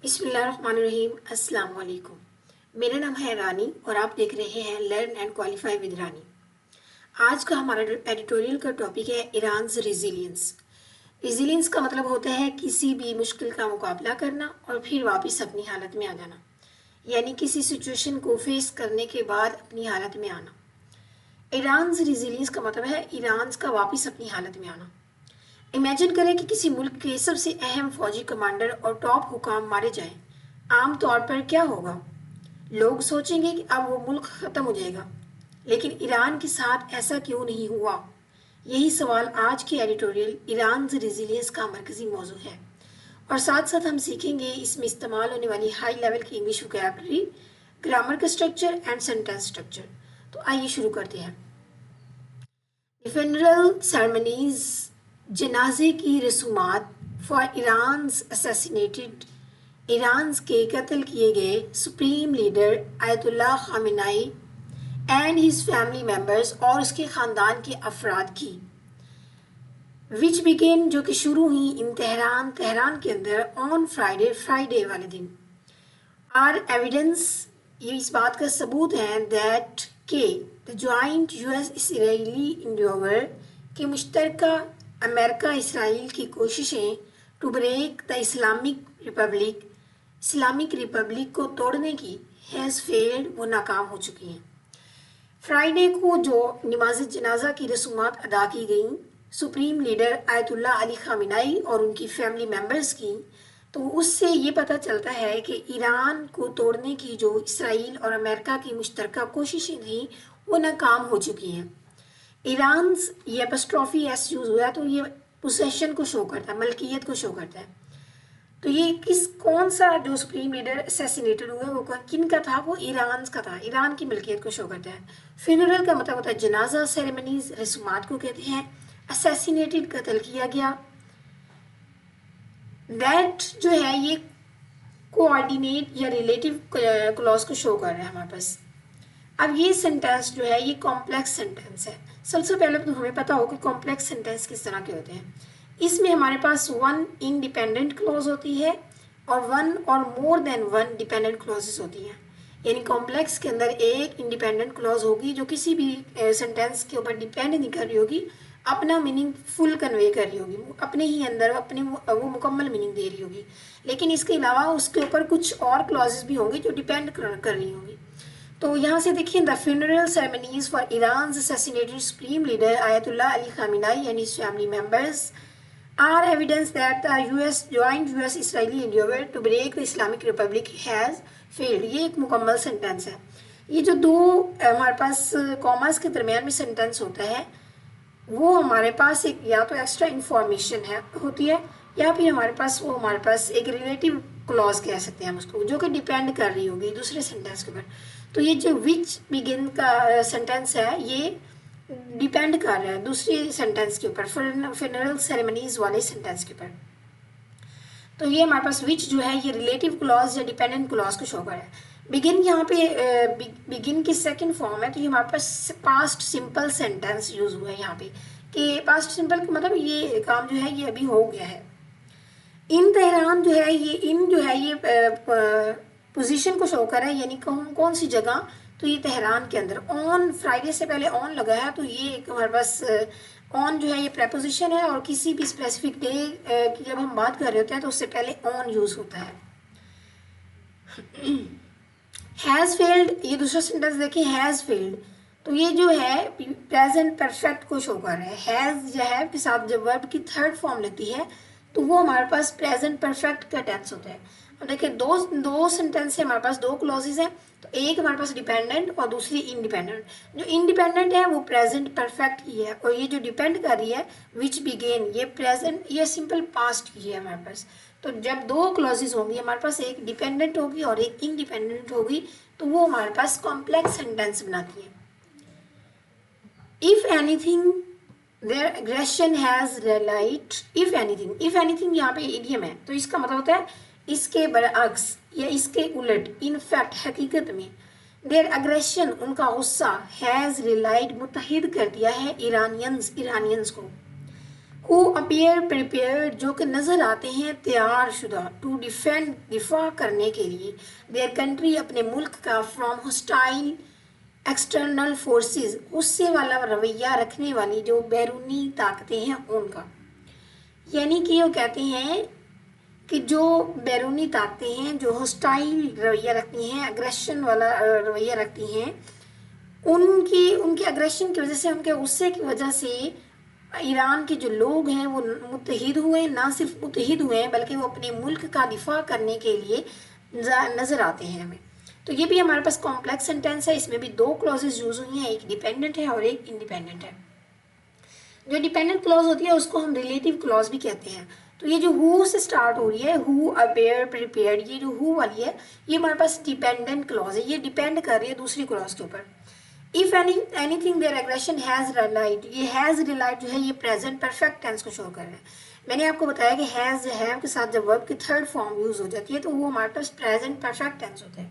बिस्मिल्लाहिर्रहमानिर्रहीम। अस्सलाम वालेकुम। मेरा नाम है रानी और आप देख रहे हैं लर्न एंड क्वालिफाई विद रानी। आज का हमारा एडिटोरियल का टॉपिक है ईरान्स रेजिलियंस। रेजिलियंस का मतलब होता है किसी भी मुश्किल का मुकाबला करना और फिर वापस अपनी हालत में आ जाना, यानी किसी सिचुएशन को फेस करने के बाद अपनी हालत में आना। ईरान्स रेजिलियंस का मतलब है ईरान का वापस अपनी हालत में आना। इमेजिन करें कि किसी मुल्क के सबसे अहम फौजी कमांडर और टॉप हुकाम मारे जाएं। आम तौर पर क्या होगा? लोग सोचेंगे कि अब वो मुल्क ख़त्म हो जाएगा, लेकिन ईरान के साथ ऐसा क्यों नहीं हुआ? यही सवाल आज के एडिटोरियल ईरान रेजिलियंस का मरकजी मौजू है, और साथ साथ हम सीखेंगे इसमें इस्तेमाल होने वाली हाई लेवल की इंग्लिश वोकैबुलरी, ग्रामर का स्ट्रक्चर एंड सेंटेंस स्ट्रक्चर। तो आइए शुरू करते हैं। फ्यूनरल सेरेमनीज, जनाजे की रसूमात फॉर ईरान्स असैसिनेटेड, ईरान के कत्ल किए गए supreme leader Ayatollah Khamenei and his family members और उसके ख़ानदान के अफराद की, विच बिगेन जो कि शुरू हुई इन तेहरान के अंदर ऑन फ्राइडे वाले दिन। आर एविडेंस, ये इस बात का सबूत है दैट के the joint US Israeli endeavour के मुश्तरका अमेरिका इसराइल की कोशिशें to break the Islamic republic को तोड़ने की हैज़ फेल्ड, वो नाकाम हो चुकी हैं। फ्राइडे को जो नमाज जनाजा की रसूमात अदा की गई supreme leader Ayatollah Ali Khamenei और उनकी फैमिली मेम्बर्स की, तो उससे ये पता चलता है कि ईरान को तोड़ने की जो इसराइल और अमेरिका की मुश्तरका कोशिशें थी वो नाकाम हो चुकी हैं। ईरान, ये एपस्ट्रॉफी एस यूज़ हुआ तो ये पोसेशन को शो करता है, मलकियत को शो करता है। तो ये कौन सा जो सुप्रीम लीडर असैसिनेटेड हुआ वो किन का था? वो ईरान का था, ईरान की मलकियत को शो करता है। फ्यूनरल का मतलब होता है जनाजा, सेरेमनीज रसूमात को कहते हैं। असैसिनेटेड, कत्ल किया गया। दैट जो है ये कोऑर्डिनेट या रिलेटिव क्लॉज को शो कर रहा है हमारे पास। अब ये सेंटेंस जो है ये कॉम्प्लेक्स सेंटेंस है। सबसे पहले तो हमें पता हो कि कॉम्प्लेक्स सेंटेंस किस तरह के होते हैं। इसमें हमारे पास वन इंडिपेंडेंट क्लॉज होती है और वन और more than one dependent clauses होती हैं। यानी कॉम्प्लेक्स के अंदर एक इंडिपेंडेंट क्लॉज होगी जो किसी भी सेंटेंस के ऊपर डिपेंड नहीं कर रही होगी, अपना मीनिंग फुल कन्वे कर रही होगी, अपने ही अंदर अपने वो मुकम्मल मीनिंग दे रही होगी। लेकिन इसके अलावा उसके ऊपर कुछ और क्लॉजेस भी होंगी जो डिपेंड कर रही होंगी। तो यहाँ से देखिए, the funeral ceremonies for Iran assassinated supreme leader Ayatollah Ali Khamenei and his family members are evidence that the joint US Israeli endeavor to break the Islamic Republic has failed। ये एक मुकम्मल सेंटेंस है। ये जो दो हमारे पास कॉमास के दरमियान में सेंटेंस होता है वो हमारे पास एक या तो एक्स्ट्रा इंफॉर्मेशन है होती है, या फिर हमारे पास एक रिलेटिव क्लॉज कह सकते हैं हम उसको, जो कि डिपेंड कर रही होगी दूसरे सेंटेंस के ऊपर। तो ये जो विच बिगिन का सेंटेंस है ये डिपेंड कर रहा है दूसरे सेंटेंस के ऊपर, फ्यूनरल सेरेमनीज वाले सेंटेंस के ऊपर। तो ये हमारे पास विच जो है ये रिलेटिव क्लॉज या डिपेंडेंट क्लॉज को शो कर रहा है। बिगिन यहाँ पे बिगिन की सेकंड फॉर्म है, तो ये हमारे पास पास्ट सिंपल सेंटेंस यूज हुआ है यहाँ पे, कि पास्ट सिंपल का मतलब ये काम जो है ये अभी हो गया है। इन तेहरान जो है ये पोजीशन को शो कर रहा है, यानी कौन सी जगह? तो ये तेहरान के अंदर। ऑन फ्राइडे से पहले ऑन लगा है, तो ये एक हमारे पास ऑन जो है ये प्रेपोजिशन है, और किसी भी स्पेसिफिक डे की जब हम बात कर रहे होते हैं तो उससे पहले ऑन यूज होता है। हैज़ फेल्ड, ये दूसरा सेंटेंस देखिए, हैज़ फेल्ड, तो ये जो है प्रेजेंट परफेक्ट को शो कर रहा है। हैज़ जो है के साथ जब वर्ब की थर्ड फॉर्म लगती है तो वो हमारे पास प्रेजेंट परफेक्ट का टेंस होता है। अब देखिए दो सेंटेंस है हमारे पास, दो क्लॉजेस हैं, तो एक हमारे पास डिपेंडेंट और दूसरी इंडिपेंडेंट। जो इंडिपेंडेंट है वो प्रेजेंट परफेक्ट की है, और ये जो डिपेंड कर रही है विच बिगेन, ये प्रेजेंट, ये सिंपल पास्ट की है हमारे पास। तो जब दो क्लॉजेस होंगी हमारे पास, एक डिपेंडेंट होगी और एक इंडिपेंडेंट होगी, तो वो हमारे पास कॉम्प्लेक्स सेंटेंस बनाती है। If anything their aggression has relied, if anything यहाँ पे इडियम है, तो इसका मतलब होता है इसके बरअक्स या इसके उलट, इन फैक्ट हकीकत में, देयर अग्रेशन उनका गुस्सा, हैज रिलाइड मुत्तहिद कर दिया है ईरानियंस को। हु अपीयर प्रिपेयर, जो कि नज़र आते हैं तैयार शुदा, टू डिफेंड, दिफा करने के लिए, देयर कंट्री, अपने मुल्क का, फ्रॉम हॉस्टाइल एक्सटर्नल फोर्सेस, गुस्से वाला रवैया रखने वाली जो बैरूनी ताकतें हैं उनका। यानी कि वो कहते हैं कि जो बैरूनी ताकतें हैं जो हॉस्टाइल रवैया रखती हैं, अग्रेशन वाला रवैया रखती हैं, उनकी उनके अग्रेशन की वजह से, उनके गुस्से की वजह से ईरान के जो लोग हैं वो मुत्तहिद हुए, ना सिर्फ मुत्तहिद हुए हैं बल्कि वो अपने मुल्क का दिफा करने के लिए नज़र आते हैं हमें। तो ये भी हमारे पास कॉम्प्लेक्स सेंटेंस है, इसमें भी दो क्लॉजेज यूज़ हुई हैं, एक डिपेंडेंट है और एक इंडिपेंडेंट है। जो डिपेंडेंट क्लॉज होती है उसको हम रिलेटिव क्लॉज भी कहते हैं। तो ये जो हु से स्टार्ट हो रही है, हु, अपेयर, प्रिपेयर्ड, ये जो हु वाली है ये हमारे पास डिपेंडेंट क्लॉज है, ये डिपेंड कर रही है दूसरी क्लॉज के ऊपर। If anything their aggression has relied, ये हैज़ रिलाइड जो है ये प्रेजेंट परफेक्ट टेंस को शो कर रहा है। मैंने आपको बताया कि हैज़ हैव के साथ जब वर्ब की थर्ड फॉर्म यूज़ हो जाती है तो वो हमारे पास प्रेजेंट परफेक्ट टेंस होता है।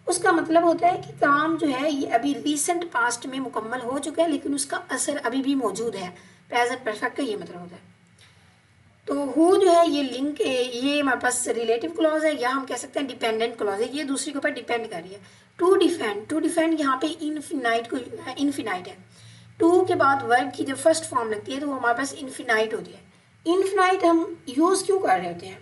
उसका मतलब होता है कि काम जो है ये अभी रिसेंट पास्ट में मुकम्मल हो चुका है लेकिन उसका असर अभी भी मौजूद है। प्रेजेंट परफेक्ट का ये मतलब होता है। तो हु जो है ये लिंक, ये हमारे पास रिलेटिव क्लॉज है या हम कह सकते हैं डिपेंडेंट क्लॉज है, ये दूसरे के ऊपर डिपेंड कर रही है। टू डिफेंड यहाँ पे इनफिनाइट को, इनफिनाइट है। टू के बाद वर्ब की जब फर्स्ट फॉर्म लगती है तो वो हमारे पास इनफिनाइट होती है। इनफिनाइट हम यूज़ क्यों कर रहे होते हैं?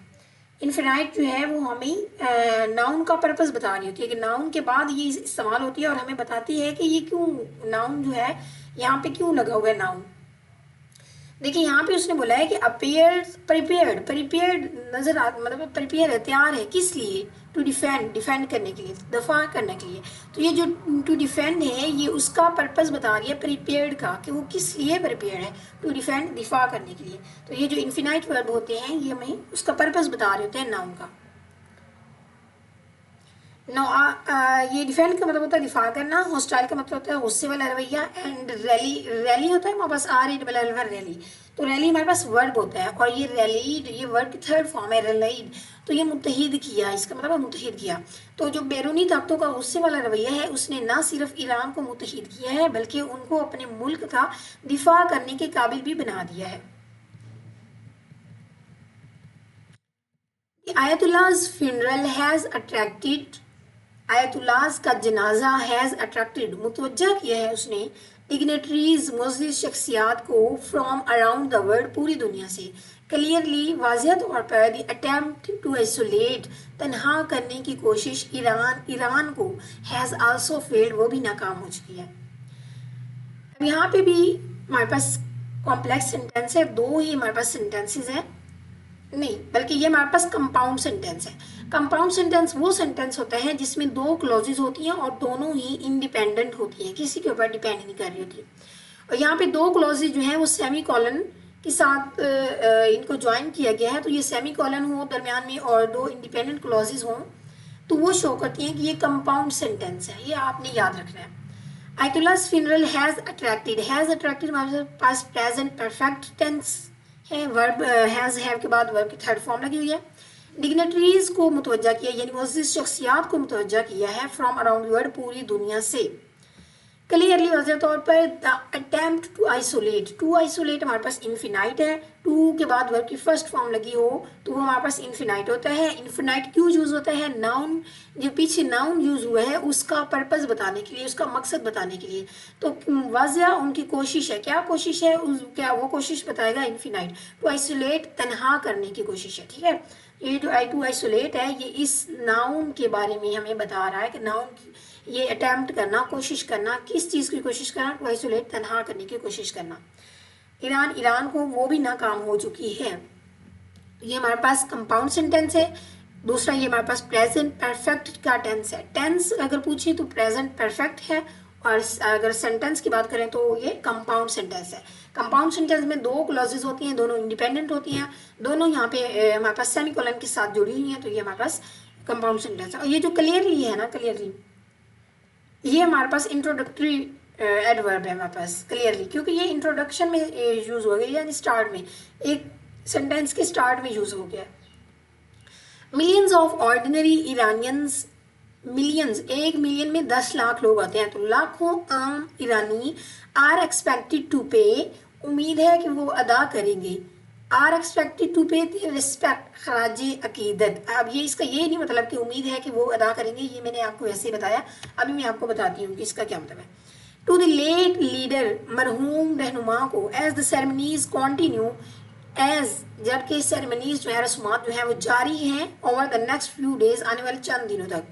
इनफिनाइट जो है वो हमें नाउन का पर्पस बता रही होती है कि नाउन के बाद ये इस्तेमाल होती है और हमें बताती है कि ये क्यों नाउन जो है यहाँ पे क्यों लगा हुआ है नाउन। देखिए यहाँ पे उसने बोला है कि अपेयर प्रिपेयर्ड, प्रिपेयर्ड नजर आ, मतलब प्रिपेयर है, तैयार है, किस लिए? टू डिफेंड, डिफेंड करने के लिए, दफा करने के लिए। तो ये जो टू डिफेंड है ये उसका पर्पस बता रही है प्रिपेयर्ड का, कि वो किस लिए प्रिपेयर्ड है, टू डिफेंड, दिफा करने के लिए। तो ये जो इन्फिनाइट वर्ब होते हैं ये हमें उसका पर्पस बता रहे होते हैं नाउन का। नो ये डिफेंड का मतलब होता है दिफा करना, हॉस्टाइल का मतलब होता है गुस्से वाला रवैया, एंड रैली, रैली होता है हमारे पास RALL रैली। तो रैली हमारे पास वर्ब होता है और ये रैलीड, ये वर्ब की थर्ड फॉर्म है रैलीड। तो ये मुत्तहिद किया, इसका मतलब है मुत्तहिद किया। तो जो बैरूनी ताकतों का गुस्से वाला रवैया है उसने ना सिर्फ ईरान को मुत्तहिद किया है बल्कि उनको अपने मुल्क का दिफा करने के काबिल भी बना दिया है। आयतुल्लाह's funeral has attracted, आयतुल्लाह का जनाजा हैज़ अट्रैक्टेड, मुतवज्जा किया है उसने, डिग्नेटरीज, मुअज़्ज़िज़ शख्सियात को, फ्रॉम अराउंड द वर्ल्ड, पूरी दुनिया से। क्लियरली, वाज़िह तौर पर, द अटेम्प्ट टू आइसोलेट, तन्हा करने की कोशिश, ईरान को, हैज़ आल्सो फेल्ड, वो भी नाकाम हो चुकी है। अब यहाँ पे भी हमारे पास कॉम्प्लेक्स सेंटेंस है, दो ही हमारे पास सेंटेंसेस हैं, नहीं बल्कि ये हमारे पास कंपाउंड सेंटेंस है। कंपाउंड सेंटेंस वो सेंटेंस होता है जिसमें दो क्लॉजेज होती हैं और दोनों ही इंडिपेंडेंट होती हैं, किसी के ऊपर डिपेंड नहीं कर रही होती। और यहाँ पे दो क्लॉजेज जो हैं वो सेमी कॉलन के साथ इनको ज्वाइन किया गया है। तो ये सेमी कॉलन हो दरमियान में और दो इंडिपेंडेंट क्लॉजेज हों तो वो शो करती हैं कि ये कंपाउंड सेंटेंस है, ये आपने याद रखना है। आयतुल्लाह's funeral हैज़ अट्रैक्टेड हमारे पास प्रेजेंट परफेक्ट टेंस है, वर्ब हैज़ हैव के बाद वर्ब की थर्ड फॉर्म लगी हुई है। डिग्नेटरीज को मुतवज्जा किया, यानी मुअज़्ज़िज़ शख्सियात को मुतवज्जा किया है, फ्रॉम अराउंड वर्ल्ड, पूरी दुनिया से। क्लियरली वाज़ेह तौर पर, द अटेम्प्ट टू आइसोलेट हमारे पास इन्फिनाइट है, टू के बाद वर्ब की फर्स्ट फॉर्म लगी हो तो वो हमारे पास इन्फिनाइट होता है। इन्फिनाइट क्यों यूज़ होता है? नाउन, जो पीछे नाउन यूज़ हुआ है उसका पर्पस बताने के लिए, उसका मकसद बताने के लिए। तो वाज़िह उनकी कोशिश है, क्या कोशिश है, क्या वो कोशिश बताएगा इन्फिनाइट, टू आइसोलेट, तन्हा करने की कोशिश है। ठीक है, ये जो टू आइसोलेट है ये इस नाउन के बारे में हमें बता रहा है कि नाउन ये अटैम्प्ट करना, कोशिश करना, किस चीज़ की कोशिश करना, टू आइसोलेट, तन्हा करने की कोशिश करना। ईरान को वो भी नाकाम हो चुकी है। ये हमारे पास कंपाउंड सेंटेंस है। दूसरा ये हमारे पास प्रेजेंट परफेक्ट का टेंस है। टेंस अगर पूछे तो प्रेजेंट परफेक्ट है और अगर सेंटेंस की बात करें तो ये कंपाउंड सेंटेंस है। कंपाउंड सेंटेंस में दो क्लॉजेज होती हैं, दोनों इंडिपेंडेंट होती हैं, दोनों यहाँ पे हमारे पास सेमीकोलन के साथ जुड़ी हुई हैं, तो ये हमारे पास कंपाउंड सेंटेंस है। और ये जो क्लियरली है ना, क्लियरली ये हमारे पास इंट्रोडक्टरी एडवर्ब है हमारे पास, क्लियरली, क्योंकि ये इंट्रोडक्शन में यूज़ हो गया, यानी स्टार्ट में, एक सेंटेंस के स्टार्ट में यूज़ हो गया। Millions of ordinary Iranians, millions, 1 million में 10 लाख लोग आते हैं, तो लाखों आम ईरानी आर एक्सपेक्टेड टू पे, उम्मीद है कि वो अदा करेंगे, आर एक्सपेक्टेड टू पे रिस्पेक्ट खराज अकीदत। अब ये इसका ये नहीं मतलब कि उम्मीद है कि वो अदा करेंगे, ये मैंने आपको वैसे ही बताया। अभी मैं आपको बताती हूँ कि इसका क्या मतलब है। टू द लेट लीडर, मरहूम रहनुमा को, as the ceremonies continue, as जबकि सेरेमनीज जो है रस्मात जो है वो जारी हैं over the next few days, आने वाले चंद दिनों तक।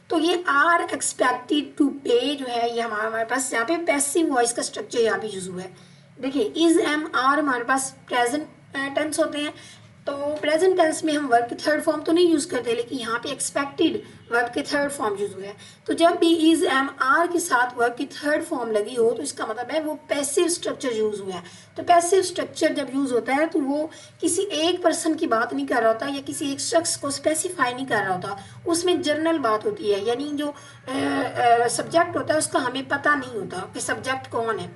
तो ये आर एक्सपेक्टेड टू पे जो है ये हमारे पास यहाँ पे पैसिव वॉइस का स्ट्रक्चर यहाँ पे यूज हुआ है। देखिए इज एम आर हमारे पास प्रेजेंट टेंस होते हैं, तो प्रेजेंट टेंस में हम वर्ब की थर्ड फॉर्म तो नहीं यूज़ करते, लेकिन यहाँ पे एक्सपेक्टेड वर्ब के थर्ड फॉर्म यूज हुआ है। तो जब भी इज एम आर के साथ वर्ब की थर्ड फॉर्म लगी हो तो इसका मतलब है वो पैसिव स्ट्रक्चर यूज हुआ है। तो पैसिव स्ट्रक्चर जब यूज होता है तो वो किसी एक पर्सन की बात नहीं कर रहा होता या किसी एक शख्स को स्पेसिफाई नहीं कर रहा होता, उसमें जनरल बात होती है। यानी जो सब्जेक्ट होता है उसका हमें पता नहीं होता कि सब्जेक्ट कौन है।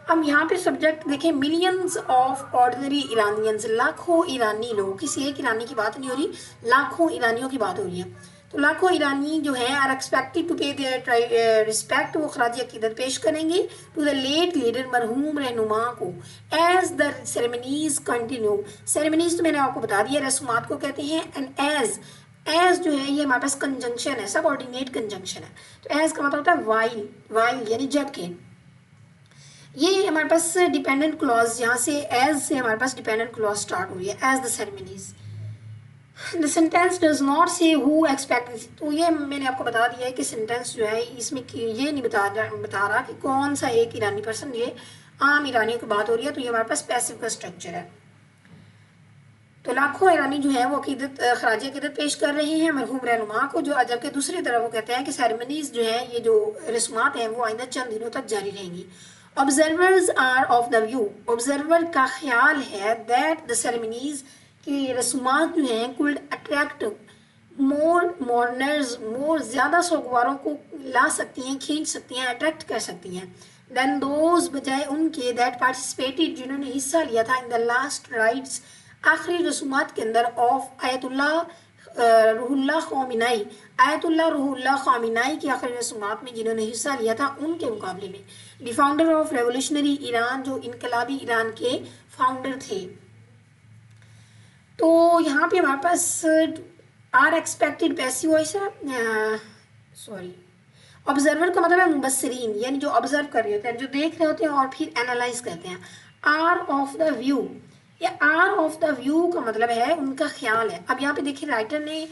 अब यहाँ पे सब्जेक्ट देखें, मिलियंस ऑफ ऑर्डिनरी ईरानियंस, लाखों ईरानी लोग, किसी एक ईरानी की बात नहीं हो रही, लाखों ईरानियों की बात हो रही है। तो लाखों ईरानी जो है आर एक्सपेक्टेड टू पे देयर रिस्पेक्ट, वो खराज अकीदत पेश करेंगे टू द लेट लीडर, मरहूम रहनुमा को, as the ceremonies continue. Ceremonies तो मैंने आपको बता दिया रस्मात को कहते हैं। एंड एज जो है ये हमारे पास कंजंक्शन है, सबऑर्डिनेट कंजंक्शन है। तो एज का मतलब होता है वाइल, वाइल यानी जबकि। ये हमारे पास डिपेंडेंट क्लॉज, यहाँ से एज से हमारे पास डिपेंडेंट क्लॉज स्टार्ट हुई है, as the ceremonies. The sentence does not say who expect, तो ये मैंने आपको बता दिया है कि सेंटेंस जो है इसमें ये नहीं बता रहा कि कौन सा एक ईरानी पर्सन, ये आम ईरानियों की बात हो रही है, तो ये हमारे पास पैसिव का स्ट्रक्चर है। तो लाखों ईरानी जो है वो अकीदत खराज अकीदत पेश कर रहे हैं मरहूम रहनुमा को, जो जबकि दूसरी तरफ वो कहते हैं कि सेरेमनीज जो है ये जो रस्मात हैं वो आइंदा चंद दिनों तक जारी रहेंगी। Observers are of the view, observer का ख्याल है दैट द सेरेमनीज की रस्मात जो हैं कुड अट्रैक्ट मोर मॉर्नर्स, मोर ज़्यादा सोगवारों को ला सकती हैं, खींच सकती हैं, अट्रैक्ट कर सकती हैं, देन दोज बजाय उनके दैट पार्टिसिपेटेड जिन्होंने हिस्सा लिया था इन द लास्ट राइट्स, आखिरी रसूमात के अंदर, of Ayatollah Ruhollah Khamenei, Ayatollah Ruhollah Khamenei की आखिरी रसूमात में जिन्होंने हिस्सा लिया था उनके मुकाबले में। The founder of revolutionary Iran, जो इनकलाबी ईरान के फाउंडर थे। तो यहाँ पे हमारे पास आर एक्सपेक्टेड पैसिव वॉइस है, सॉरी, ऑब्जर्वर का मतलब है मुबस्सरीन, यानी जो ऑब्जर्व कर रहे होते हैं, जो देख रहे होते हैं और फिर एनालाइज करते हैं। आर ऑफ द व्यू, या आर ऑफ द व्यू का मतलब है उनका ख्याल है। अब यहाँ पे देखिए राइटर ने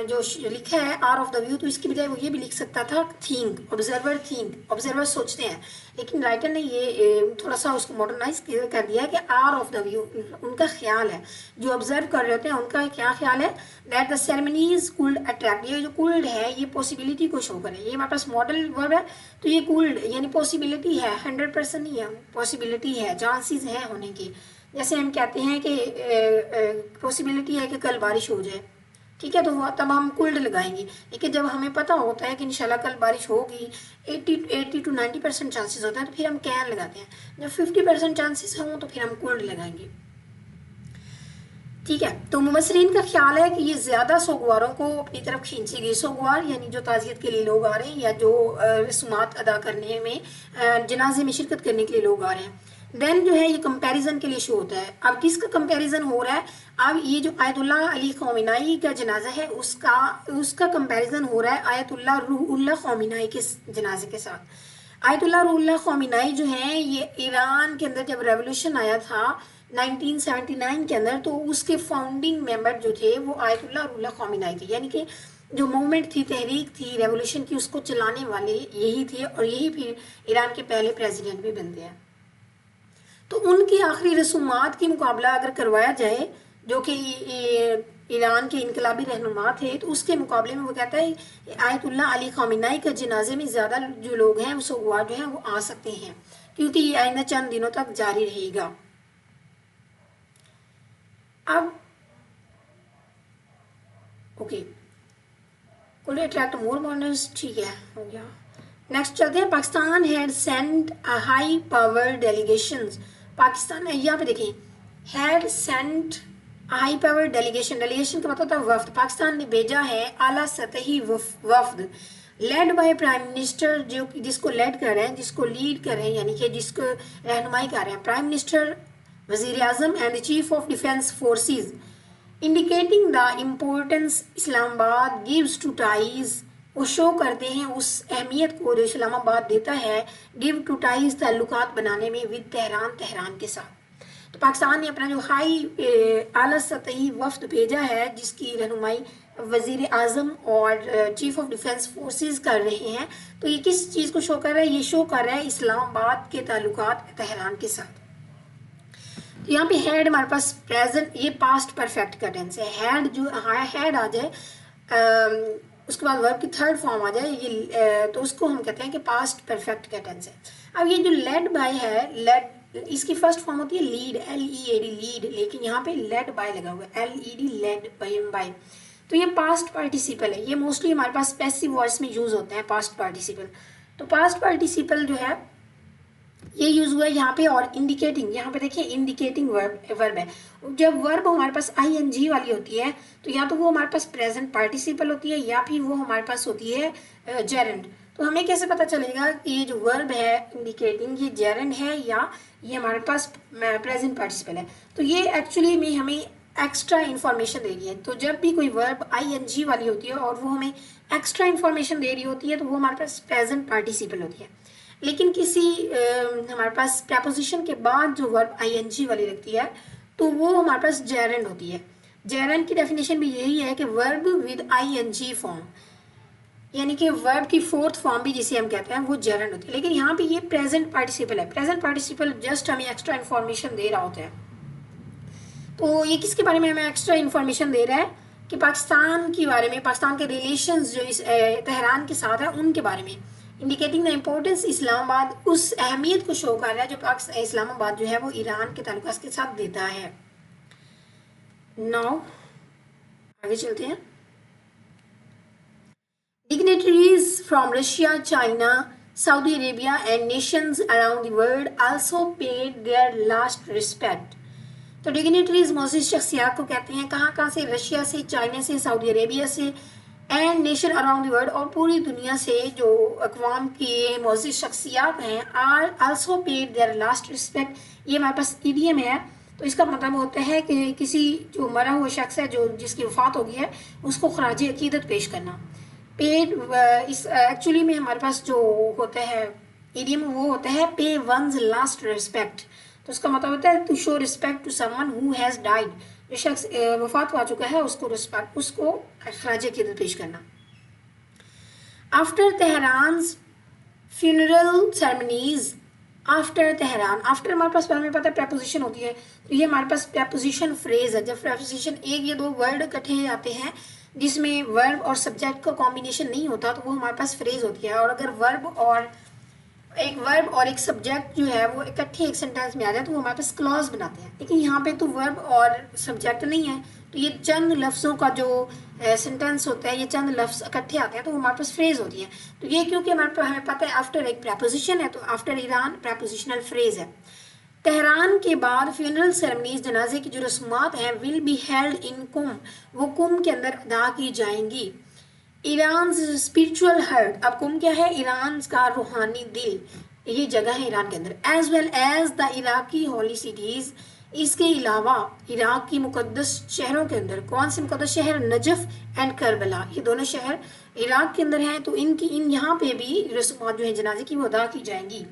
जो लिखा है आर ऑफ द व्यू, तो इसकी बजाय वो ये भी लिख सकता था थिंक, ऑब्जर्वर थिंक, ऑब्जर्वर सोचते हैं, लेकिन राइटर ने ये थोड़ा सा उसको मॉडर्नाइज कर दिया है कि आर ऑफ द व्यू उनका ख्याल है, जो ऑब्जर्व कर रहे होते हैं उनका क्या ख्याल है, that the ceremonies cooled attract, ये जो कुल्ड है ये पॉसिबिलिटी को शो करे, ये हमारे पास मॉडल वर्ब है, तो ये कुल्ड यानी पॉसिबिलिटी है, 100% नहीं है, पॉसिबिलिटी है, चांसेस है होने की। जैसे हम कहते हैं कि पॉसिबिलिटी है कि कल बारिश हो जाए, ठीक है, तो तब हम कुल्ड लगाएंगे, लेकिन जब हमें पता होता है कि इंशाल्लाह कल बारिश होगी, 80 to 90% चांसेस होते हैं, तो फिर हम कैन लगाते हैं। जब 50% चांसेस हों तो फिर हम कुल्ड लगाएंगे, ठीक है। तो मुबस्सरीन का ख्याल है कि ये ज़्यादा सोगवारों को अपनी तरफ खींचेगी। सोगवार यानी जो ताज़ियत के लिए लोग आ रहे हैं या जो रस्मात अदा करने में, जनाजे में शिरकत करने के लिए लोग आ रहे हैं। देन जो है ये कंपैरिजन के लिए शो होता है। अब किसका कंपैरिजन हो रहा है, अब ये जो आयतुल्लाह अली ख़ामिनाई का जनाजा है उसका कंपैरिजन हो रहा है आयतुल्लाह रूहुल्लाह ख़ामिनाई के जनाजे के साथ। आयतुल्लाह रूहुल्लाह ख़ामिनाई जो है ये ईरान के अंदर जब रेवोल्यूशन आया था 1979 के अंदर, तो उसके फाउंडिंग मेंबर जो थे वो आयतुल्लाह रूहुल्लाह ख़ामिनाई थे, यानी कि जो मूवमेंट थी, तहरीक थी रेवोल्यूशन की, उसको चलाने वाले यही थे और यही फिर ईरान के पहले प्रेसिडेंट भी बनते हैं। तो उनकी आखिरी रसूमात की मुकाबला अगर करवाया जाए, जो कि ईरान के इनकलाबी रहनुमा थे, तो उसके मुकाबले में वो कहता है आयतुल्लाह अली ख़ामिनाई के जनाजे में ज़्यादा जो लोग हैं वो सोगवार जो हैं वो आ सकते हैं, क्योंकि ये आइंदा चंद दिनों तक जारी रहेगा। अब ओके, कुल अट्रैक्ट मोर मॉडर्न्स, ठीक है, हो गया। नेक्स्ट चलते हैं। Pakistan had sent a high power delegations, Pakistan यहाँ पे देखें, had sent high power delegation, delegation का मतलब था वफ्द, पाकिस्तान ने भेजा है आला सतही वफ्द, लेड बाय प्राइम मिनिस्टर, जो जिसको लेड कर रहे हैं, जिसको लीड कर रहे हैं, यानी कि जिसको रहनुमाई कर रहे हैं प्राइम मिनिस्टर वज़ीर आज़म and the chief of defence forces, indicating the importance Islamabad gives to ties, वो शो करते हैं उस अहमियत को जो इस्लामाबाद देता है गिव टू टाइज ताल्लुकात बनाने में विद तेहरान, तेहरान के साथ। तो पाकिस्तान ने अपना जो हाई आला सतही वफ्द भेजा है जिसकी रहनुमाई वज़ीर आज़म और चीफ ऑफ डिफेंस फोर्सेस कर रहे हैं, तो ये किस चीज़ को शो कर रहा है? ये शो कर रहा है इस्लामाबाद के ताल्लुकात तेहरान के साथ। तो यहाँ पे हैड हमारे पास प्रेजेंट, ये पास्ट परफेक्ट का टेंस है। हैड जो हैड आ जाए उसके बाद वर्ब की थर्ड फॉर्म आ जाए ये तो उसको हम कहते हैं कि पास्ट परफेक्ट का टेंस है। अब ये जो लेड बाय है, लेड इसकी फर्स्ट फॉर्म होती है लीड, LEAD लीड, लेकिन यहाँ पे लेड बाय लगा हुआ है, LED लेड बाय। तो ये पास्ट पार्टिसिपल है, ये मोस्टली हमारे पास पैसिव वॉइस में यूज होते हैं पास्ट पार्टिसिपल। तो पास्ट पार्टिसिपल जो है ये यूज हुआ है यहाँ पे, और इंडिकेटिंग, यहाँ पे देखिए इंडिकेटिंग वर्ब है। जब वर्ब हमारे पास ING वाली होती है तो या तो वो हमारे पास प्रेजेंट पार्टिसिपल होती है या फिर वो हमारे पास होती है जेरेंड। तो हमें कैसे पता चलेगा कि ये जो वर्ब है इंडिकेटिंग ये जेरेंड है या ये हमारे पास प्रेजेंट पार्टिसिपल है? तो ये एक्चुअली में हमें एक्स्ट्रा इन्फॉर्मेशन दे रही है। तो जब भी कोई वर्ब ING वाली होती है और वो हमें एक्स्ट्रा इन्फॉर्मेशन दे रही होती है तो वो हमारे पास प्रेजेंट पार्टिसिपल होती है। लेकिन किसी हमारे पास प्रपोजिशन के बाद जो वर्ब ING वाली लगती है तो वो हमारे पास जेरेंड होती है। जेरेंड की डेफिनेशन भी यही है कि वर्ब विद ING फॉर्म, यानी कि वर्ब की फोर्थ फॉर्म भी जिसे हम कहते हैं वो जेरेंड होती है। लेकिन यहाँ पे ये प्रेजेंट पार्टिसिपल है, प्रेजेंट पार्टिसिपल जस्ट हमें एक्स्ट्रा इन्फॉर्मेशन दे रहा होता है। तो ये किसके बारे में हमें एक्स्ट्रा इन्फॉर्मेशन दे रहा है? कि पाकिस्तान के बारे में, पाकिस्तान के रिलेशंस जो इस तेहरान के साथ है उनके बारे में। इंडिकेटिंग द इम्पोर्टेंस इस्लामाबाद, उस अहमियत को शो कर रहा है जो पाकिस्तान इस्लामाबाद जो है वो ईरान के ताल्लुकात के साथ देता है। नाउ आगे चलते हैं। Dignitaries from Russia, China, Saudi Arabia and nations around the world also paid their last respect. तो डिग्नेटरीज मोअज़्ज़िज़ शख्सियात को कहते हैं, कहाँ से? रशिया से, चाइना से, सऊदी अरेबिया से, and nation around the world, और पूरी दुनिया से जो अक़वाम की मोअज़्ज़िज़ शख्सियात हैं, are also paid their last respect. ये हमारे पास ईडीएम है, तो इसका मतलब होता है कि किसी जो मरा हुआ शख्स है, जो जिसकी वफ़ात हो गई है, उसको खराज अक़ीदत पेश करना। पेड इस एक्चुअली में हमारे पास जो होता है ईडीएम वो होता है पे वंस लास्ट रिस्पेक्ट। तो उसका मतलब होता है to show respect to someone who has died, जो शख्स वफात पा चुका है उसको रिस्पेक्ट, उसको खराज अक़ीदत पेश करना। After Tehran's funeral ceremonies, after Tehran, after हमारे पास हमें पता है प्रपोजिशन होती है, तो ये हमारे पास प्रपोजिशन फ्रेज है। जब प्रपोजिशन एक या दो वर्ड इकट्ठे आते हैं जिसमें वर्ब और सब्जेक्ट का कॉम्बिनेशन नहीं होता तो वो हमारे पास फ्रेज होती है। और अगर वर्ब और एक सब्जेक्ट जो है वो इकट्ठे एक सेंटेंस में आ जाए तो वो हमारे पास क्लॉज बनाते हैं। लेकिन यहाँ पे तो वर्ब और सब्जेक्ट नहीं है, तो ये चंद लफ्ज़ों का जो सेंटेंस होता है, ये चंद लफ्ज़ इकट्ठे आते हैं तो वो हमारे पास फ्रेज होती है। तो ये क्योंकि हमें पता है आफ्टर एक प्रपोजिशन है, तो आफ्टर ईरान प्रपोजिशनल फ्रेज है। तेहरान के बाद फ्यूनरल सेरेमनीज, जनाजे की जो रस्मात हैं, विल बी हेल्ड इन कुम, वो कुम के अंदर अदा की जाएंगी। ईरान स्पिरिचुअल हार्ट, अब कुम क्या है? ईरान का रूहानी दिल, ये जगह है ईरान के अंदर। As well as the Iraqi holy cities, इसके अलावा इराक की मुकद्दस शहरों के अंदर, कौन से मुकद्दस शहर? नजफ एंड करबला, ये दोनों शहर इराक के अंदर हैं, तो इन यहाँ पे भी रस्मात जो है जनाजे की वो अदा की जाएंगी।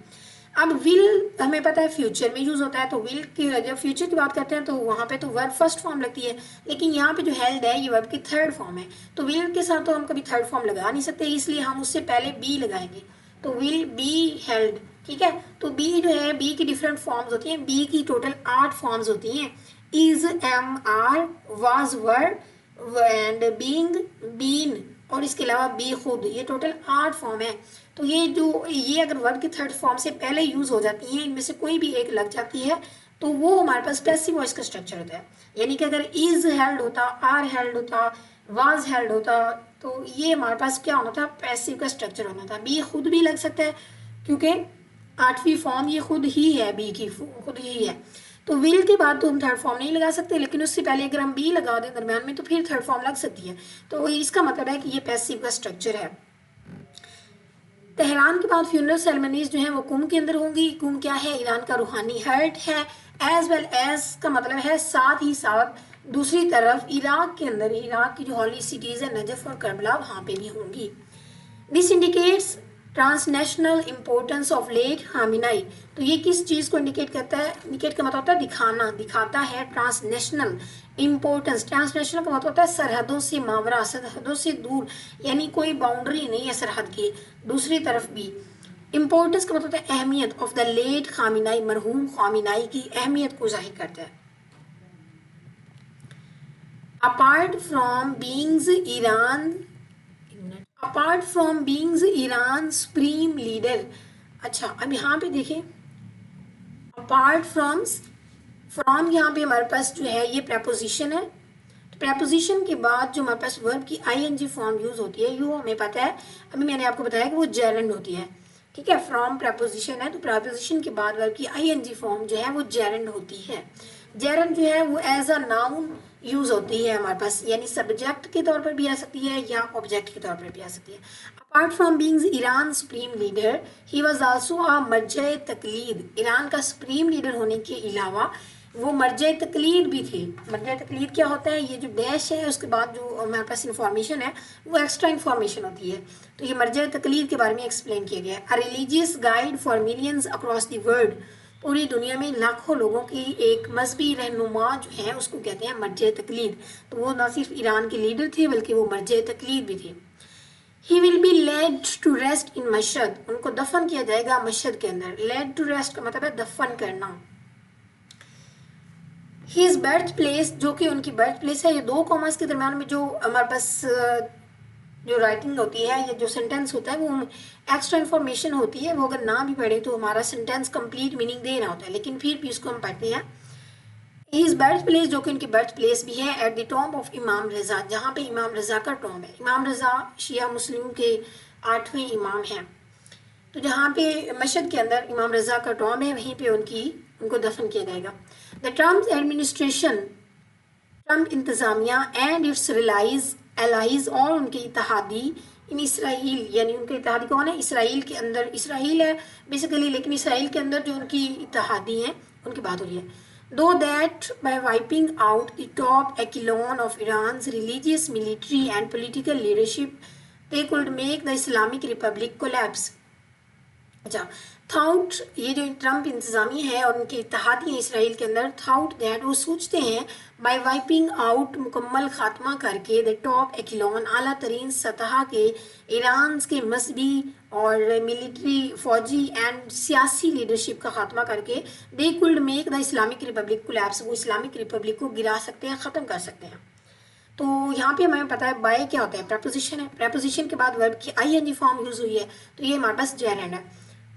अब विल हमें पता है फ्यूचर में यूज़ होता है, तो विल की जब फ्यूचर की बात करते हैं तो वहाँ पे तो वर्ब फर्स्ट फॉर्म लगती है, लेकिन यहाँ पे जो हेल्ड है ये वर्ब की थर्ड फॉर्म है। तो विल के साथ तो हम कभी थर्ड फॉर्म लगा नहीं सकते, इसलिए हम उससे पहले बी लगाएंगे, तो विल बी हेल्ड। ठीक है, तो बी जो है, बी की डिफरेंट फॉर्म्स होती हैं, बी की टोटल 8 फॉर्म्स होती हैं। Is, am, are, was, were and being, been, और इसके अलावा बी खुद, ये टोटल 8 फॉर्म है। तो ये अगर वर्ब की थर्ड फॉर्म से पहले यूज हो जाती हैं, इनमें से कोई भी एक लग जाती है तो वो हमारे पास पैसिव वॉइस का स्ट्रक्चर होता है। यानी कि अगर इज हेल्ड होता, आर हेल्ड होता, वाज हेल्ड होता, तो ये हमारे पास क्या होना था? पैसिव का स्ट्रक्चर होना था। बी खुद भी लग सकता है क्योंकि 8वीं फॉर्म ये खुद ही है, बी की खुद ही है। तो विल के बाद तो हम थर्ड फॉर्म नहीं लगा सकते, लेकिन उससे पहले अगर हम बी लगा दें दरम्यान में तो फिर थर्ड फॉर्म लग सकती है। तो इसका मतलब है कि ये पैसिव का स्ट्रक्चर है। तेहरान के बाद फ्यूनरल सेरेमनीज जो हैं वो कुम के अंदर होंगी। कुम क्या है? ईरान का रूहानी हार्ट है। एज वेल एज का मतलब है साथ ही साथ दूसरी तरफ इराक के अंदर, इराक की जो हॉली सिटीज़ है नजफ और करबला, वहाँ पे भी होंगी। This indicates transnational importance of late Khamenei. तो ये किस चीज़ को इंडिकेट करता है? इंडिकेट का मतलब होता है दिखाना, दिखाता है ट्रांसनेशनल इम्पोर्टेंस। ट्रांसनेशनल का मतलब होता है सरहदों से मावरा, सरहदों से दूर, यानी कोई बाउंड्री नहीं है सरहद की, दूसरी तरफ भी। इम्पोर्टेंस का मतलब होता है अहमियत ऑफ द लेट खामिनाई, मरहूम खामिनाई की अहमियत को जाहिर करता है। Apart from being Iran, apart from being Iran supreme leader. अच्छा, अब यहाँ पे देखें, अपार्ट फ्रॉम, फ्रॉम यहाँ पे हमारे पास जो है ये प्रेपोजिशन है। तो प्रेपोजिशन के बाद जो हमारे पास वर्ब की आईएनजी फॉर्म यूज होती है, यू हमें पता है, अभी मैंने आपको बताया कि वो जेरेंड होती है। ठीक है, फ्रॉम प्रेपोजिशन है, तो प्रेपोजिशन के बाद वर्ब की आईएनजी फॉर्म जो है वो जेरेंड होती है। जेरेंड जो है वो एज अ नाउन यूज होती है हमारे पास, यानी सब्जेक्ट के तौर पर भी आ सकती है या ऑब्जेक्ट के तौर पर भी आ सकती है। Apart from being Iran supreme leader, he was also a मर्जे तकलीद। ईरान का सुप्रीम लीडर होने के अलावा वो मर्जे तकलीद भी थे। मर्जे तकलीद क्या होता है? ये जो डैश है उसके बाद जो हमारे पास इंफॉर्मेशन है वो एक्स्ट्रा इंफॉर्मेशन होती है। तो ये मर्जे तकलीद के बारे में एक्सप्लेन किया गया है। A religious guide for millions across the world. पूरी दुनिया में लाखों लोगों की एक मजहबी रहनुमा जो है उसको कहते हैं मर्जे तकलीद। तो वो ना सिर्फ ईरान के लीडर थे बल्कि वो मर्जे तकलीद भी थे। He will be laid to rest in Mashhad. उनको दफन किया जाएगा मशहद के अंदर। लेड टू रेस्ट का मतलब है दफन करना। हिज बर्थ प्लेस, जो कि उनकी बर्थ प्लेस है, ये दो कॉमर्स के दरम्यान में जो हमारे पास जो राइटिंग होती है या जो सेंटेंस होता है वो एक्स्ट्रा इन्फॉर्मेशन होती है, वो अगर ना भी पढ़े तो हमारा सेंटेंस कंप्लीट मीनिंग दे रहा होता है, लेकिन फिर भी उसको हम पढ़ते हैं। हिज बर्थ प्लेस, जो कि उनकी बर्थ प्लेस भी है, एट द टॉम्ब ऑफ इमाम रज़ा, जहाँ पे इमाम रज़ा का टॉम्ब है। इमाम रज़ा शिया मुस्लिम के 8वें इमाम हैं। तो जहाँ पे मशहद के अंदर इमाम रज़ा का टॉम्ब है वहीं पे उनको दफन किया जाएगा। द ट्रम्प एडमिनिस्ट्रेशन, ट्रम्प इंतज़ामिया एंड इट्स एलाइज और उनके इत्तेहादी इन इसराइल, यानी उनके इत्तेहादी कौन है? इसराइल के अंदर, इसराइल है बेसिकली, लेकिन इसराइल के अंदर जो उनकी इत्तेहादी हैं उनकी बात हो रही है। दो that bye wiping out the top echelon of Iran's religious military and political leadership they could make the Islamic Republic collapse. अच्छा, थाउट, ये जो ट्रम्प इंतज़ामी है और उनके इत्तेहादी हैं इसराइल के अंदर, थाउट दैट, वो सोचते हैं बाय वाइपिंग आउट, मुकम्मल खात्मा करके, द टॉप एक्लोन, आला तरीन सतह के ईरान के मजहबी और मिलिट्री, फौजी एंड सियासी लीडरशिप का खात्मा करके, they could make the Islamic Republic collapse, वो इस्लामिक रिपब्लिक को गिरा सकते हैं, ख़त्म कर सकते हैं। तो यहाँ पे हमें पता है बाय क्या होता है? प्रेपोजिशन है। प्रेपोजिशन के बाद वर्ब की आईएनजी फॉर्म यूज हुई है, तो ये हमारे पास जेरेंड है।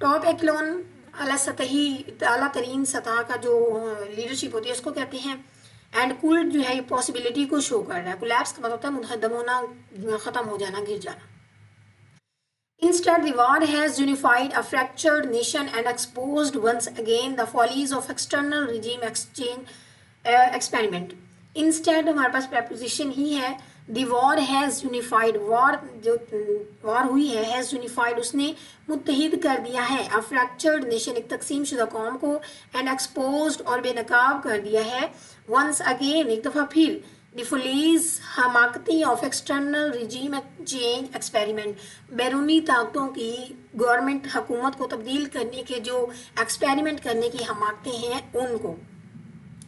टॉप एक्लोन, अला सतही, आला तरीन सतह का जो लीडरशिप होती है उसको कहते हैं। एंड कुल जो है ये पॉसिबिलिटी को शो कर रहा है। कोलैप्स का मतलब होता है मुनहदम होना, ख़त्म हो जाना, गिर जाना। Instead, the war has unified a fractured nation and exposed once again the follies of external regime experiment. Instead हमारे पास preposition ही है। The war has unified, war जो war हुई है, has unified, उसने मुत्तहिद कर दिया है, a fractured nation, एक तकसीम शुदा कौम को, and exposed और बेनकाब कर दिया है, once again, एक दफ़ा फिर, The follies, हमाकती of external regime change experiment, बैरूनी ताकतों की गवर्नमेंट हुकूमत को तब्दील करने के जो एक्सपेरिमेंट करने की हमाकतें हैं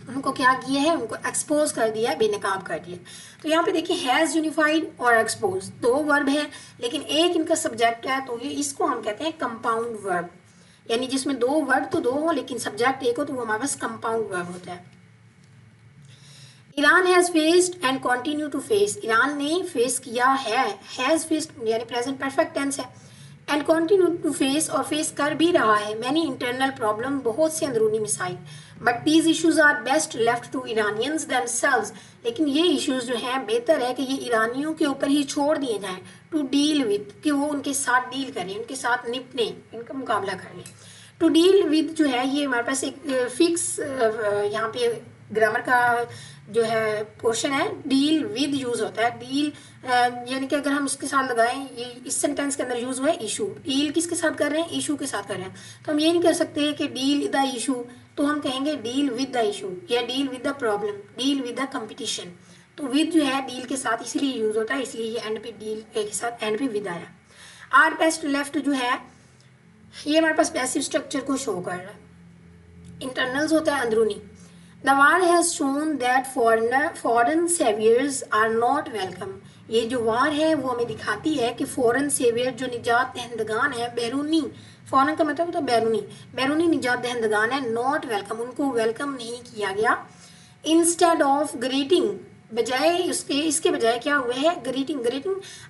उनको क्या किया है? उनको एक्सपोज कर दिया, बेनकाब कर दिया। तो यहाँ पे देखिए हैज़ यूनिफाइड और एक्सपोज दो वर्ब है, लेकिन एक इनका सब्जेक्ट है, तो ये इसको हम कहते हैं कंपाउंड वर्ब, यानी जिसमें दो वर्ब तो दो हो लेकिन सब्जेक्ट एक हो, तो वो हमारे पास कंपाउंड वर्ब होता है। Iran has faced and continue to face, Iran ने फेस किया है, हैज़ फेस्ड यानी प्रेजेंट परफेक्ट टेंस है, एंड कंटिन्यू टू फेस और फेस कर भी रहा है, मैनी इंटरनल प्रॉब्लम, बहुत से अंदरूनी missile, but these issues are best left to Iranians themselves, लेकिन ये इश्यूज जो हैं बेहतर है कि ये ईरानियों के ऊपर ही छोड़ दिए जाएं, टू डील विद, कि वो उनके साथ डील करें, उनके साथ निपटें, इनका मुकाबला कर लें। टू डील विद जो है ये हमारे पास एक फिक्स यहाँ पे ग्रामर का जो है पोर्शन है डील विद यूज होता है। डील यानी कि अगर हम उसके साथ लगाएं, ये इस सेंटेंस के अंदर यूज हुआ है इशू, डील किसके साथ कर रहे हैं, इशू के साथ कर रहे हैं। तो हम ये नहीं कर सकते कि डील द इशू, तो हम कहेंगे डील विद द इशू या deal with the problem, deal with the competition. तो विद जो है डील के साथ इसलिए यूज होता है, इसलिए ये एंड पे डील के साथ एंड पे विद आया। आर बेस्ट लेफ्ट जो है ये हमारे पास पैसिव स्ट्रक्चर को शो कर रहा है। इंटरनल्स होता है अंदरूनी। The war has shown that foreign saviours are not welcome. ये जो वार है वो हमें दिखाती है कि फॉरेन सेवियर जो निजात दहंदगान है, बैरूनी, फॉरेन का मतलब तो बैरूनी निजात दहंदगान है, नॉट वेलकम, उनको वेलकम नहीं किया गया। इंस्टेड ऑफ ग्रीटिंग, बजाय उसके, इसके बजाय क्या हुआ है, ग्रीटिंग।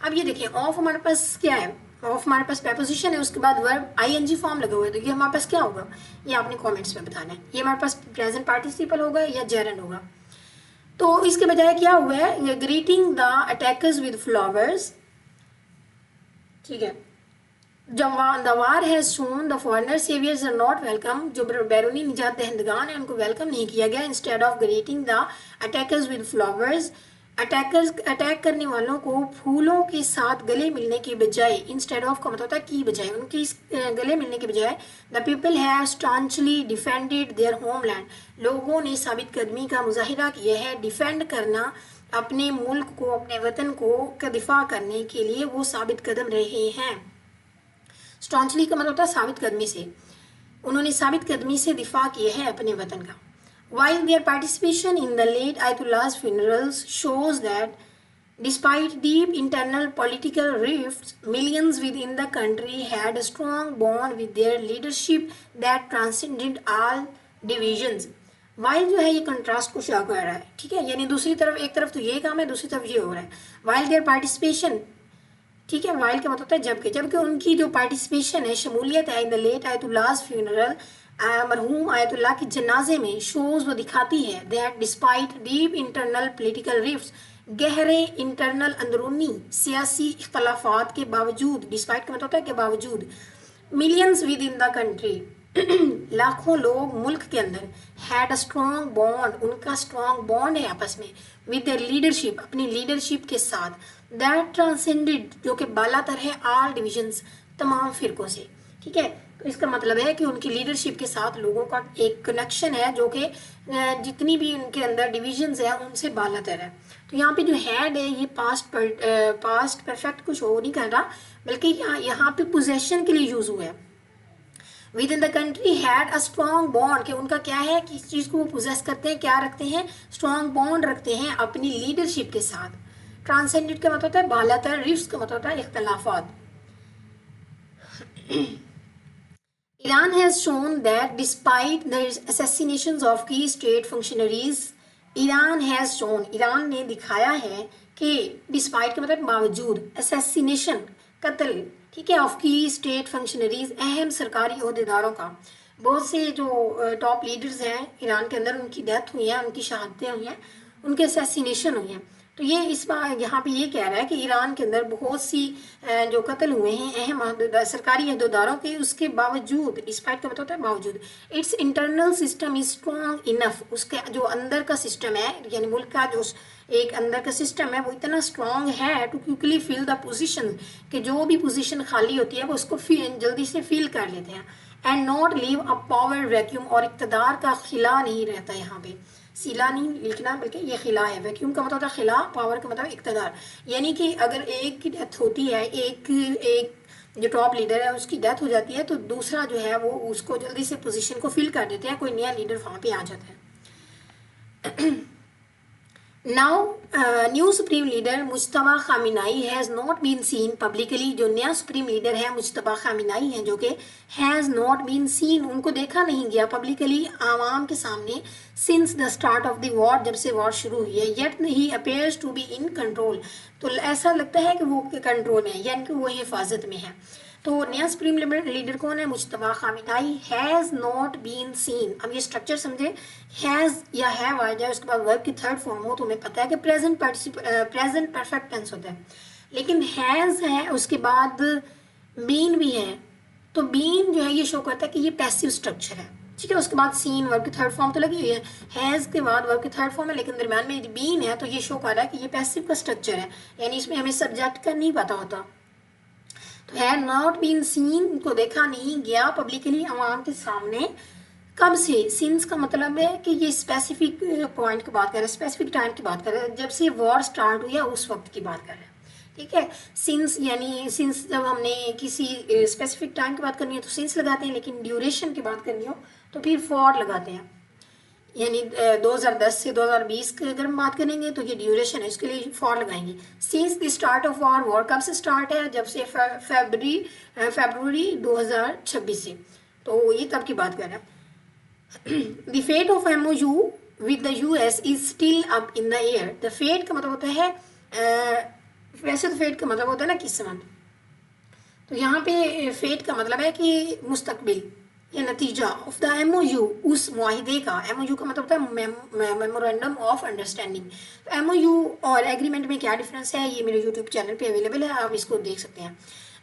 अब ये देखिए ऑफ हमारे पास क्या है, ऑफ हमारे पास प्रेपोजिशन है, उसके बाद वर्ब आईएनजी फॉर्म लगा हुआ है, तो ये हमारे पास क्या होगा, ये आपने कमेंट्स में बताना है। ये हमारे पास प्रेजेंट पार्टिसिपल होगा या जेरंड होगा। तो इसके बजाय क्या हुआ है, greeting the attackers with flowers, ठीक है। जब the war has shown the foreigner saviours are not welcome, जो बैरूनी निजात दहंदगान है उनको वेलकम नहीं किया गया। Instead of greeting the attackers with flowers, attack करने वालों को फूलों के साथ गले मिलने के बजाय, इंस्टेड ऑफ का मतलब होता है की बजाय, उनके गले मिलने के बजाय, the people have staunchly defended their homeland, लोगों ने साबित कदमी का मुजाहिरा किया है। डिफेंड करना, अपने मुल्क को, अपने वतन को का दिफा करने के लिए वो साबित कदम रहे हैं। स्टांचली का मतलब होता है साबित कदमी से, उन्होंने साबित कदमी से दिफा किया है अपने वतन का। While their participation in the late Ayatullah's funerals shows that despite deep internal political rifts, millions within the country had a strong bond with their leadership that transcended all divisions. While जो है ये contrast को show कर रहा है, ठीक है, यानी दूसरी तरफ, एक तरफ तो ये काम है, दूसरी तरफ ये हो रहा है। While their participation, ठीक है, वाइल का मतलब होता है जबकि उनकी जो पार्टिसिपेशन है, शमूलियत है इन द लेट आयतुल्लाह's फ्यूनरल, मरहूम आयतुल्लाह के जनाजे में, शोज वो दिखाती है that despite deep internal political rifts, गहरे इंटरनल अंदरूनी सियासी इख्तलाफात के बावजूद, डिस्पाइट का मतलब होता है के बावजूद, millions with in the country, लाखों लोग मुल्क के अंदर, हैड अ स्ट्रॉन्ग बॉन्ड, उनका स्ट्रॉन्ग बॉन्ड है आपस में, विद देयर लीडरशिप, अपनी लीडरशिप के साथ, दैट ट्रांसेंडेड, जो कि बालातर है, ऑल डिविजन्स, तमाम फिरकों से, ठीक है। तो इसका मतलब है कि उनकी लीडरशिप के साथ लोगों का एक कनेक्शन है जो कि जितनी भी उनके अंदर डिविजन्स है उनसे बालातर है। तो यहाँ पे जो हैड है ये पास्ट परफेक्ट कुछ हो नहीं कर रहा, बल्कि यहाँ पे पोजेशन के लिए यूज हुआ है। With in the country had a strong bond, कि उनका क्या है कि इस चीज़ को वो पोजेस करते हैं, क्या रखते हैं, स्ट्रॉन्ग बॉन्ड रखते हैं अपनी लीडरशिप के साथ। ट्रांसेंडेड का मतलब होता है बालातर, रिफ्ट्स का मतलब होता है इख्तलाफात। Iran has shown that despite the assassinations of key state functionaries, Iran ने दिखाया है कि डिस्पाइट का मतलब बावजूद, असैसिनेशन, कत्ल, ठीक है, ऑफ की स्टेट फंक्शनरीज, अहम सरकारी अहदेदारों का, बहुत से जो टॉप लीडर्स हैं ईरान के अंदर, उनकी डेथ हुई है, उनकी शहादतें हुई हैं, उनके असैसिनेशन हुई हैं। तो ये इस बार यहाँ पे ये कह रहा है कि ईरान के अंदर बहुत सी जो कत्ल हुए हैं अहम सरकारी अहदेदारों के, उसके बावजूद, डिस्पाइट का मतलब होता है बावजूद, it's internal system is strong enough, उसके जो अंदर का सिस्टम है, यानी मुल्क का जो एक अंदर का सिस्टम है वो इतना स्ट्रॉन्ग है to quickly fill the position, कि जो भी पोजीशन खाली होती है वो उसको जल्दी से फिल कर लेते हैं। And not leave a power vacuum, और इक़्तिदार का खिला नहीं रहता, यहाँ पे सिला नहीं लिखना बल्कि ये खिला है। वैक्यूम का मतलब होता है खिला, पावर का मतलब इक़्तिदार, यानी कि अगर एक की डेथ होती है, एक जो टॉप लीडर है उसकी डेथ हो जाती है, तो दूसरा जो है वो उसको जल्दी से पोजीशन को फिल कर देते हैं, कोई नया लीडर वहाँ पे आ जाता है। Now, new supreme leader Mojtaba Khamenei has not been seen publicly, जो नया सुप्रीम लीडर है मुज्तबा खामिनाई है, जो कि हैज़ नॉट बीन सीन, उनको देखा नहीं गया पब्लिकली, आवाम के सामने, since the start of the war, जब से वॉर शुरू हुई है। Yet he appears to be in control, तो ऐसा लगता है कि वो कंट्रोल में है, यानी कि वो हिफाजत में है। तो नया सुप्रीम लीडर कौन है, Mojtaba Khamenei. Has not been seen, अब ये स्ट्रक्चर समझे, हैज़ या हैव आ जाए, उसके बाद वर्ब की थर्ड फॉर्म हो, तो हमें पता है कि प्रेजेंट परफेक्ट टेंस होता है, लेकिन हैज़ है, उसके बाद बीन भी है, तो बीन जो है ये शो करता है कि ये पैसिव स्ट्रक्चर है, ठीक है। उसके बाद सीन वर्ब की थर्ड फॉर्म तो लगी हुई है, हैज़ के बाद वर्ब की थर्ड फॉर्म है, लेकिन दरम्यान में बीन है, तो ये शो कर रहा है कि ये पैसिव का स्ट्रक्चर है, यानी इसमें हमें सब्जेक्ट का नहीं पता होता। तो हैड नॉट बीन सीन को देखा नहीं गया पब्लिकली आवाम के सामने। कब से? सिंस का मतलब है कि ये स्पेसिफिक पॉइंट की बात कर रहे हैं, स्पेसिफिक टाइम की बात कर रहे हैं, जब से वॉर स्टार्ट हुई है उस वक्त की बात कर रहे हैं। ठीक है। सिंस यानी सिंस जब हमने किसी स्पेसिफिक टाइम की बात करनी है तो सिंस लगाते हैं, लेकिन ड्यूरेशन की बात करनी हो तो फिर फॉर लगाते हैं। यानी 2010 से 2020 की अगर हम बात करेंगे तो ये ड्यूरेशन है, इसके लिए फॉर लगाएंगे। Since the start of war, war कब से स्टार्ट है? जब से फरवरी 2026 से, तो ये तब की बात कर रहे हैं। The fate of MOU with the US is still up in the air. The fate का मतलब होता है वैसे तो फेट का मतलब होता है ना किस्मत, तो यहाँ पे फेट का मतलब है कि मुस्तकबिल या नतीजा ऑफ द MOU, उस मुआहिदे का। MOU का मतलब होता है मेमोरेंडम ऑफ अंडरस्टैंडिंग। तो MOU और एग्रीमेंट में क्या डिफरेंस है, ये मेरे यूट्यूब चैनल पे अवेलेबल है, आप इसको देख सकते हैं।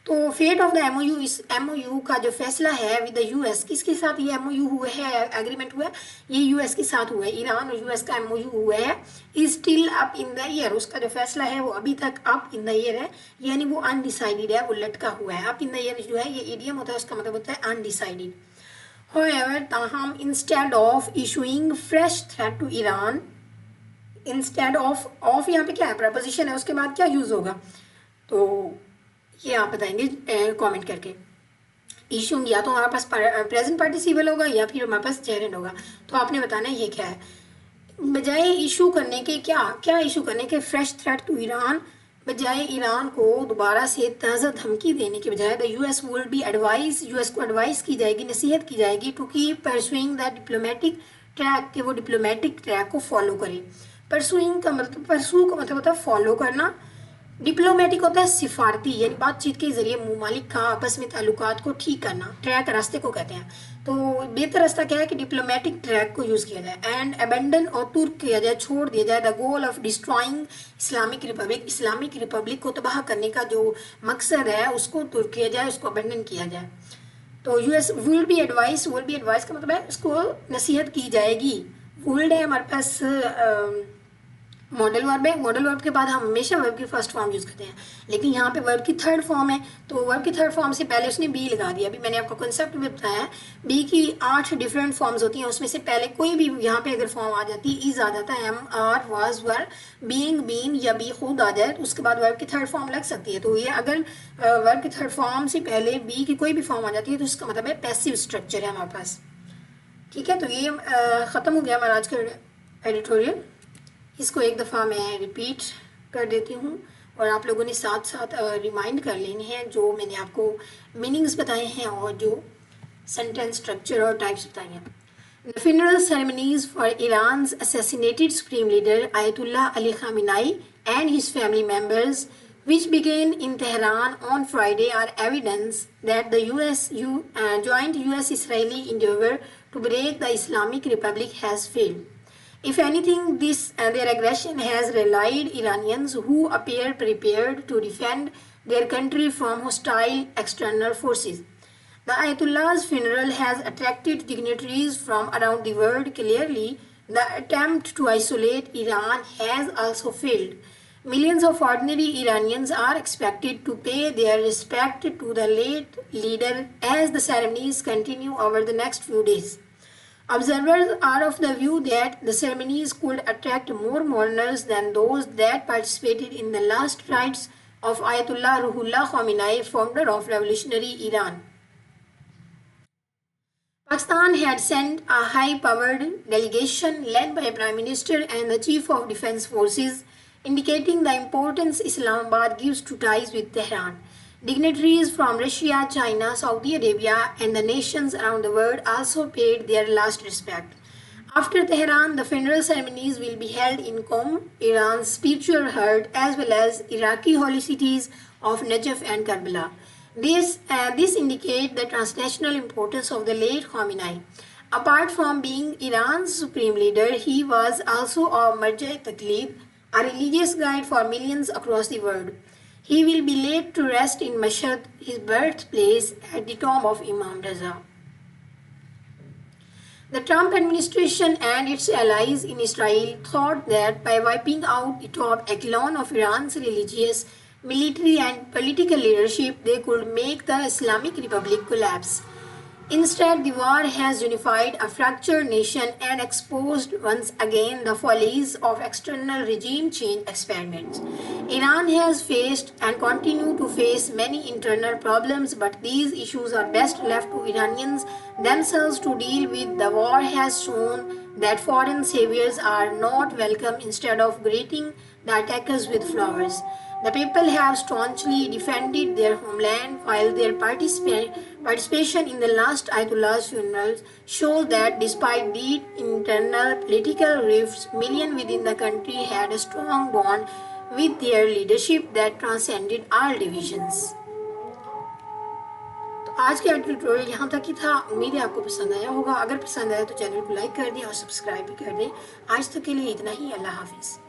तो फेट ऑफ द MOU, इस MOU का जो फैसला है विद द US, किसके साथ ये MOU हुआ है, एग्रीमेंट हुआ है, ये US के साथ हुआ है। ईरान और US का MOU हुआ है, is still up in the year, उसका जो फैसला है वो अभी तक अप इन द ईयर है, यानी वो अनडिसाइडेड है, वो लटका हुआ है। अप इन द ईयर जो है ये इडियम होता है, उसका मतलब होता है अनडिसाइडेड। However, ताहम instead of issuing fresh threat to Iran, instead of यहाँ पे क्या है, प्रपोजिशन है, उसके बाद क्या यूज होगा, तो ये आप बताएंगे कमेंट करके। इशू या तो हमारे पास प्रेजेंट पार्टिसिपल होगा या फिर हमारे पास जेरेंड होगा, तो आपने बताना है ये क्या है। बजाय इशू करने के क्या इशू करने के, फ्रेश थ्रेट टू ईरान, बजाय ईरान को दोबारा से ताज़ा धमकी देने के बजाय the US will be advice, US को एडवाइस की जाएगी, नसीहत की जाएगी to keep pursuing the diplomatic track, के वो डिप्लोमेटिक ट्रैक को फॉलो करे। परसुइंग का मतलब, परसू का मतलब होता है फॉलो करना, डिप्लोमेटिक होता है सिफारती, यानी बातचीत के जरिए ममालिक का आपस में ताल्लुकात को ठीक करना, ट्रैक रास्ते को कहते हैं। तो बेहतर रास्ता क्या है कि डिप्लोमेटिक ट्रैक को यूज़ किया जाए। एंड अबेंडन और तुर्क किया जाए, छोड़ दिया जाए, the goal of destroying Islamic Republic, Islamic republic को तबाह करने का जो मकसद है उसको तुर्क किया जाए, उसको अबेंडन किया जाए। तो US will be advice, will be advice का मतलब है उसको नसीहत की जाएगी। विल्ड है हमारे पास मॉडल वर्ब है, मॉडल वर्ब के बाद हम हमेशा वर्ब की फर्स्ट फॉर्म यूज़ करते हैं, लेकिन यहाँ पे वर्ब की थर्ड फॉर्म है, तो वर्ब की थर्ड फॉर्म से पहले उसने बी लगा दिया। अभी मैंने आपको कंसेप्ट भी बताया, बी की 8 डिफरेंट फॉर्म्स होती हैं, उसमें से पहले कोई भी यहाँ पे अगर फॉर्म आ जाती है, इज आ जाता है, am are was were, being been या बी खुद आ जाए, तो उसके बाद वर्ब की थर्ड फॉर्म लग सकती है। तो ये अगर वर्ब की थर्ड फॉर्म से पहले बी की कोई भी फॉर्म आ जाती है तो उसका मतलब है पैसिव स्ट्रक्चर है हमारे पास। ठीक है, तो ये ख़त्म हो गया हमारा आज का एडिटोरियल। इसको एक दफ़ा मैं रिपीट कर देती हूँ और आप लोगों ने साथ साथ रिमाइंड कर लेने हैं जो मैंने आपको मीनिंग्स बताए हैं और जो सेंटेंस स्ट्रक्चर और टाइप्स बताए हैं। The funeral ceremonies for Iran's assassinated supreme leader Ayatollah Ali Khamenei and his family members, which began in Tehran on Friday, are evidence that the joint US-Israeli endeavor to break the Islamic Republic has failed. If anything, their aggression has rallied Iranians who appear prepared to defend their country from hostile external forces. The Ayatollah's funeral has attracted dignitaries from around the world. Clearly, the attempt to isolate Iran has also failed. Millions of ordinary Iranians are expected to pay their respect to the late leader as the ceremonies continue over the next few days. Observers are of the view that the ceremonies could attract more mourners than those that participated in the last rites of Ayatollah Ruhollah Khomeini, founder of revolutionary Iran. Pakistan had sent a high-powered delegation led by Prime Minister and the Chief of Defense Forces, indicating the importance Islamabad gives to ties with Tehran. Dignitaries from Russia, China, Saudi Arabia, and the nations around the world also paid their last respect. After Tehran, the funeral ceremonies will be held in Qom, Iran's spiritual heart, as well as Iraqi holy cities of Najaf and Karbala. This indicates the transnational importance of the late Khamenei. Apart from being Iran's supreme leader, he was also a marja taqlid, a religious guide for millions across the world. He will be laid to rest in Mashhad, his birthplace, at the tomb of Imam Raza. The Trump administration and its allies in Israel thought that by wiping out the top echelon of Iran's religious, military, and political leadership, they could make the Islamic Republic collapse. Instead, the war has unified a fractured nation and exposed once again the follies of external regime change experiments. Iran has faced and continue to face many internal problems, but these issues are best left to Iranians themselves to deal with. The war has shown that foreign saviors are not welcome. Instead of greeting the attackers with flowers, the people have staunchly defended their homeland, while their participation in the last Ayatollah's funerals shows that despite deep internal political rifts, millions within the country had a strong bond with their leadership that transcended all divisions. तो आज का tutorial यहाँ तक ही था। उम्मीद है आपको पसंद आया होगा। अगर पसंद आया तो चैनल को लाइक कर दें और सब्सक्राइब भी कर दें। आज तक के लिए इतना ही। अल्लाह हाफिज़।